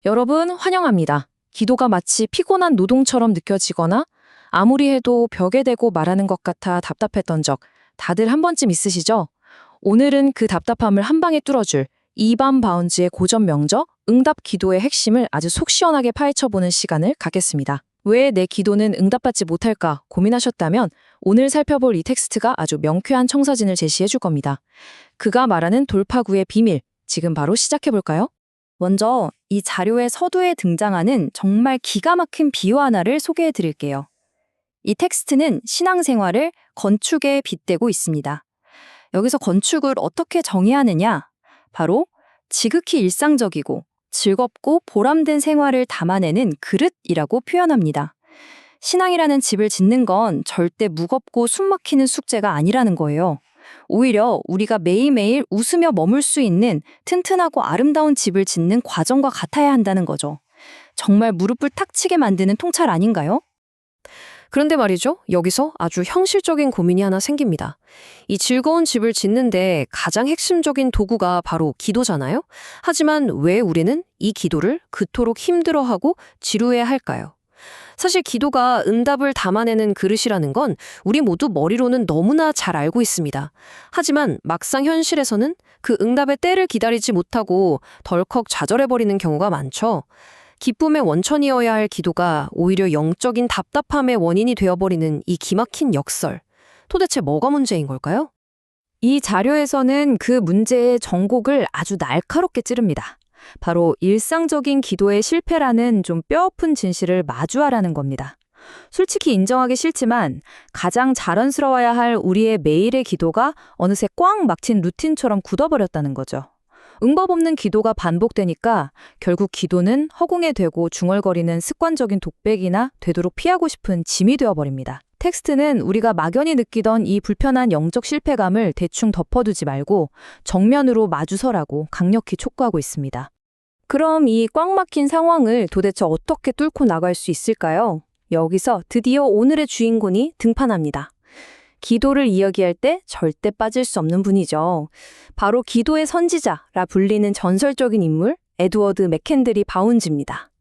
여러분, 환영합니다. 기도가 마치 피곤한 노동처럼 느껴지거나 아무리 해도 벽에 대고 말하는 것 같아 답답했던 적 다들 한 번쯤 있으시죠? 오늘은 그 답답함을 한 방에 뚫어줄 이반 바운즈의 고전 명저, 응답 기도의 핵심을 아주 속 시원하게 파헤쳐보는 시간을 갖겠습니다. 왜 내 기도는 응답받지 못할까 고민하셨다면 오늘 살펴볼 이 텍스트가 아주 명쾌한 청사진을 제시해 줄 겁니다. 그가 말하는 돌파구의 비밀, 지금 바로 시작해볼까요? 먼저 이 자료의 서두에 등장하는 정말 기가 막힌 비유 하나를 소개해 드릴게요. 이 텍스트는 신앙생활을 건축에 빗대고 있습니다. 여기서 건축을 어떻게 정의하느냐? 바로 지극히 일상적이고 즐겁고 보람된 생활을 담아내는 그릇이라고 표현합니다. 신앙이라는 집을 짓는 건 절대 무겁고 숨막히는 숙제가 아니라는 거예요. 오히려 우리가 매일매일 웃으며 머물 수 있는 튼튼하고 아름다운 집을 짓는 과정과 같아야 한다는 거죠. 정말 무릎을 탁 치게 만드는 통찰 아닌가요? 그런데 말이죠. 여기서 아주 현실적인 고민이 하나 생깁니다. 이 즐거운 집을 짓는데 가장 핵심적인 도구가 바로 기도잖아요. 하지만 왜 우리는 이 기도를 그토록 힘들어하고 지루해야 할까요? 사실 기도가 응답을 담아내는 그릇이라는 건 우리 모두 머리로는 너무나 잘 알고 있습니다. 하지만 막상 현실에서는 그 응답의 때를 기다리지 못하고 덜컥 좌절해버리는 경우가 많죠. 기쁨의 원천이어야 할 기도가 오히려 영적인 답답함의 원인이 되어버리는 이 기막힌 역설. 도대체 뭐가 문제인 걸까요? 이 자료에서는 그 문제의 전곡을 아주 날카롭게 찌릅니다. 바로 일상적인 기도의 실패라는 좀 뼈아픈 진실을 마주하라는 겁니다. 솔직히 인정하기 싫지만 가장 자연스러워야 할 우리의 매일의 기도가 어느새 꽉 막힌 루틴처럼 굳어버렸다는 거죠. 응답 없는 기도가 반복되니까 결국 기도는 허공에 대고 중얼거리는 습관적인 독백이나 되도록 피하고 싶은 짐이 되어버립니다. 텍스트는 우리가 막연히 느끼던 이 불편한 영적 실패감을 대충 덮어두지 말고 정면으로 마주서라고 강력히 촉구하고 있습니다. 그럼 이 꽉 막힌 상황을 도대체 어떻게 뚫고 나갈 수 있을까요? 여기서 드디어 오늘의 주인공이 등판합니다. 기도를 이야기할 때 절대 빠질 수 없는 분이죠. 바로 기도의 선지자라 불리는 전설적인 인물 에드워드 맥켄들이 바운즈입니다.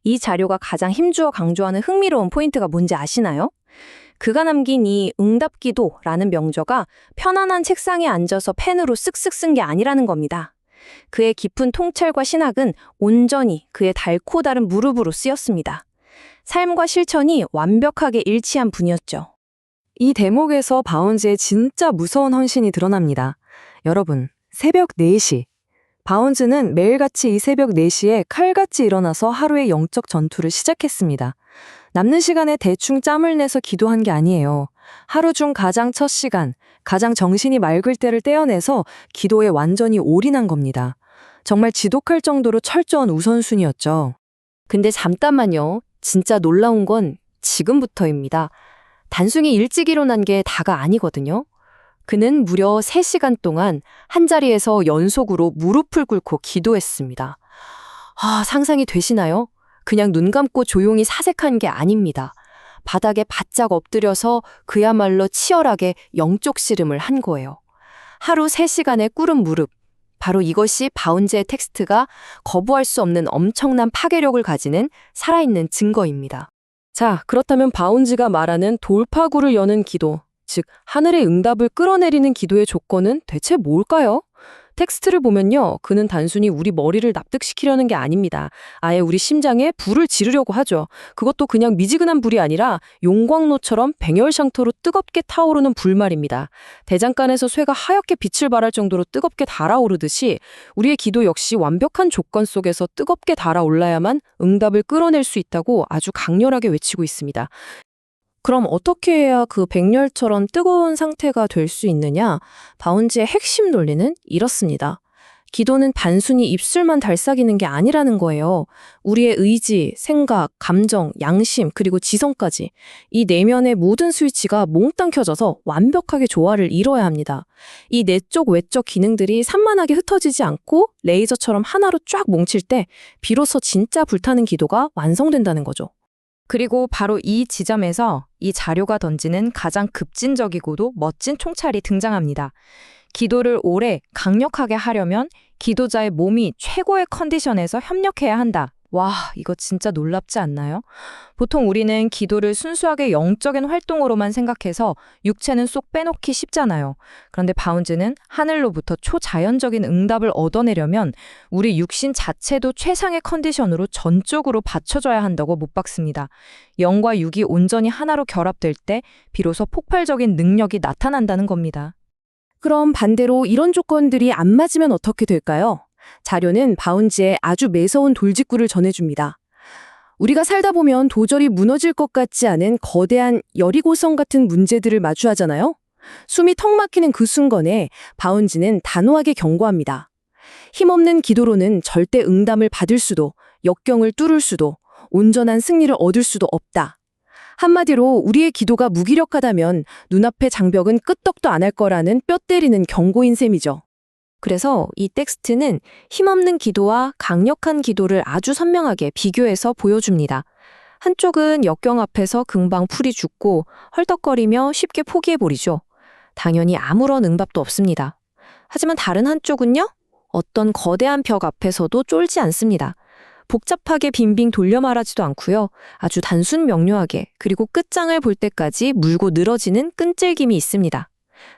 이 자료가 가장 힘주어 강조하는 흥미로운 포인트가 뭔지 아시나요? 그가 남긴 이 응답기도라는 명저가 편안한 책상에 앉아서 펜으로 쓱쓱 쓴 게 아니라는 겁니다. 그의 깊은 통찰과 신학은 온전히 그의 달코 다른 무릎으로 쓰였습니다. 삶과 실천이 완벽하게 일치한 분이었죠. 이 대목에서 바운즈의 진짜 무서운 헌신이 드러납니다. 여러분, 새벽 4시. 바운즈는 매일같이 이 새벽 4시에 칼같이 일어나서 하루의 영적 전투를 시작했습니다. 남는 시간에 대충 짬을 내서 기도한 게 아니에요. 하루 중 가장 첫 시간, 가장 정신이 맑을 때를 떼어내서 기도에 완전히 올인한 겁니다. 정말 지독할 정도로 철저한 우선순위였죠. 근데 잠깐만요. 진짜 놀라운 건 지금부터입니다. 단순히 일찍 일어난 게 다가 아니거든요. 그는 무려 3시간 동안 한자리에서 연속으로 무릎을 꿇고 기도했습니다. 상상이 되시나요? 그냥 눈 감고 조용히 사색한 게 아닙니다. 바닥에 바짝 엎드려서 그야말로 치열하게 영적 씨름을 한 거예요. 하루 3시간의 꿇은 무릎. 바로 이것이 바운즈의 텍스트가 거부할 수 없는 엄청난 파괴력을 가지는 살아있는 증거입니다. 자, 그렇다면 바운즈가 말하는 돌파구를 여는 기도, 즉 하늘의 응답을 끌어내리는 기도의 조건은 대체 뭘까요? 텍스트를 보면요, 그는 단순히 우리 머리를 납득시키려는 게 아닙니다. 아예 우리 심장에 불을 지르려고 하죠. 그것도 그냥 미지근한 불이 아니라 용광로처럼 백열샹토로 뜨겁게 타오르는 불 말입니다. 대장간에서 쇠가 하얗게 빛을 발할 정도로 뜨겁게 달아오르듯이 우리의 기도 역시 완벽한 조건 속에서 뜨겁게 달아올라야만 응답을 끌어낼 수 있다고 아주 강렬하게 외치고 있습니다. 그럼 어떻게 해야 그 백열처럼 뜨거운 상태가 될 수 있느냐? 바운즈의 핵심 논리는 이렇습니다. 기도는 단순히 입술만 달싹이는 게 아니라는 거예요. 우리의 의지, 생각, 감정, 양심, 그리고 지성까지 이 내면의 모든 스위치가 몽땅 켜져서 완벽하게 조화를 이뤄야 합니다. 이 내적, 외적 기능들이 산만하게 흩어지지 않고 레이저처럼 하나로 쫙 뭉칠 때 비로소 진짜 불타는 기도가 완성된다는 거죠. 그리고 바로 이 지점에서 이 자료가 던지는 가장 급진적이고도 멋진 총찰이 등장합니다. 기도를 오래 강력하게 하려면 기도자의 몸이 최고의 컨디션에서 협력해야 한다. 와, 이거 진짜 놀랍지 않나요? 보통 우리는 기도를 순수하게 영적인 활동으로만 생각해서 육체는 쏙 빼놓기 쉽잖아요. 그런데 바운즈는 하늘로부터 초자연적인 응답을 얻어내려면 우리 육신 자체도 최상의 컨디션으로 전적으로 받쳐줘야 한다고 못 박습니다. 영과 육이 온전히 하나로 결합될 때 비로소 폭발적인 능력이 나타난다는 겁니다. 그럼 반대로 이런 조건들이 안 맞으면 어떻게 될까요? 자료는 바운즈의 아주 매서운 돌직구를 전해줍니다. 우리가 살다 보면 도저히 무너질 것 같지 않은 거대한 여리고성 같은 문제들을 마주하잖아요. 숨이 턱 막히는 그 순간에 바운즈는 단호하게 경고합니다. 힘없는 기도로는 절대 응답을 받을 수도, 역경을 뚫을 수도, 온전한 승리를 얻을 수도 없다. 한마디로 우리의 기도가 무기력하다면 눈앞의 장벽은 끄떡도 안 할 거라는 뼈 때리는 경고인 셈이죠. 그래서 이 텍스트는 힘없는 기도와 강력한 기도를 아주 선명하게 비교해서 보여줍니다. 한쪽은 역경 앞에서 금방 풀이 죽고 헐떡거리며 쉽게 포기해버리죠. 당연히 아무런 응답도 없습니다. 하지만 다른 한쪽은요? 어떤 거대한 벽 앞에서도 쫄지 않습니다. 복잡하게 빙빙 돌려 말하지도 않고요. 아주 단순 명료하게 그리고 끝장을 볼 때까지 물고 늘어지는 끈질김이 있습니다.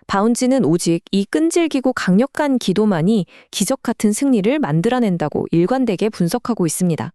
바운즈는 오직 이 끈질기고 강력한 기도만이 기적 같은 승리를 만들어낸다고 일관되게 분석하고 있습니다.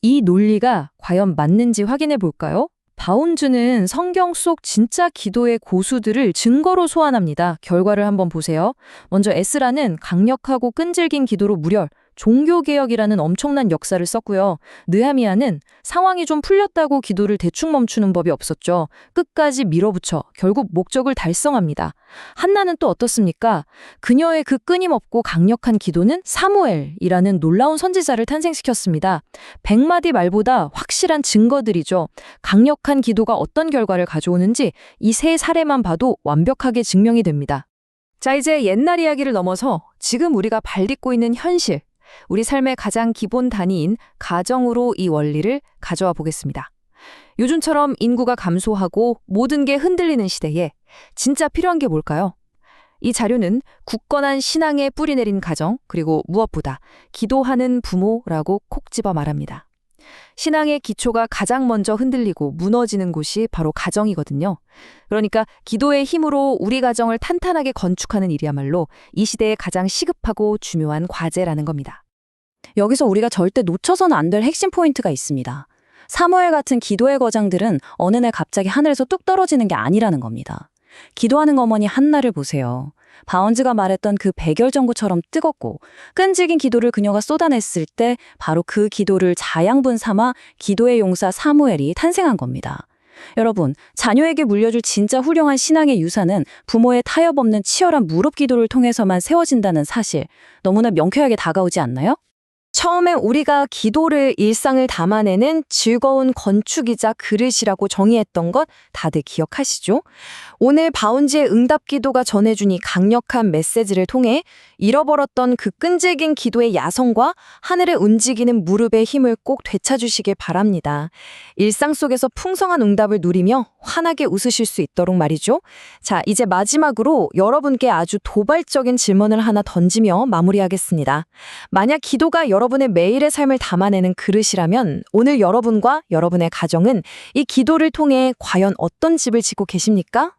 이 논리가 과연 맞는지 확인해 볼까요? 바운즈는 성경 속 진짜 기도의 고수들을 증거로 소환합니다. 결과를 한번 보세요. 먼저 에스라는 강력하고 끈질긴 기도로 무려 종교개혁이라는 엄청난 역사를 썼고요. 느헤미야는 상황이 좀 풀렸다고 기도를 대충 멈추는 법이 없었죠. 끝까지 밀어붙여 결국 목적을 달성합니다. 한나는 또 어떻습니까? 그녀의 그 끊임없고 강력한 기도는 사무엘이라는 놀라운 선지자를 탄생시켰습니다. 100마디 말보다 확실한 증거들이죠. 강력한 기도가 어떤 결과를 가져오는지 이 세 사례만 봐도 완벽하게 증명이 됩니다. 자, 이제 옛날 이야기를 넘어서 지금 우리가 발딛고 있는 현실, 우리 삶의 가장 기본 단위인 가정으로 이 원리를 가져와 보겠습니다. 요즘처럼 인구가 감소하고 모든 게 흔들리는 시대에 진짜 필요한 게 뭘까요? 이 자료는 굳건한 신앙에 뿌리 내린 가정, 그리고 무엇보다 기도하는 부모라고 콕 집어 말합니다. 신앙의 기초가 가장 먼저 흔들리고 무너지는 곳이 바로 가정이거든요. 그러니까 기도의 힘으로 우리 가정을 탄탄하게 건축하는 일이야말로 이 시대에 가장 시급하고 중요한 과제라는 겁니다. 여기서 우리가 절대 놓쳐서는 안 될 핵심 포인트가 있습니다. 사무엘 같은 기도의 거장들은 어느 날 갑자기 하늘에서 뚝 떨어지는 게 아니라는 겁니다. 기도하는 어머니 한나를 보세요. 바운즈가 말했던 그 백열전구처럼 뜨겁고 끈질긴 기도를 그녀가 쏟아냈을 때 바로 그 기도를 자양분 삼아 기도의 용사 사무엘이 탄생한 겁니다. 여러분, 자녀에게 물려줄 진짜 훌륭한 신앙의 유산은 부모의 타협 없는 치열한 무릎 기도를 통해서만 세워진다는 사실, 너무나 명쾌하게 다가오지 않나요? 처음에 우리가 기도를 일상을 담아내는 즐거운 건축이자 그릇이라고 정의했던 것 다들 기억하시죠? 오늘 바운즈의 응답 기도가 전해준 이 강력한 메시지를 통해 잃어버렸던 그 끈질긴 기도의 야성과 하늘에 움직이는 무릎의 힘을 꼭 되찾으시길 바랍니다. 일상 속에서 풍성한 응답을 누리며 환하게 웃으실 수 있도록 말이죠. 자, 이제 마지막으로 여러분께 아주 도발적인 질문을 하나 던지며 마무리하겠습니다. 만약 기도가 여러분의 매일의 삶을 담아내는 그릇이라면 오늘 여러분과 여러분의 가정은 이 기도를 통해 과연 어떤 집을 짓고 계십니까?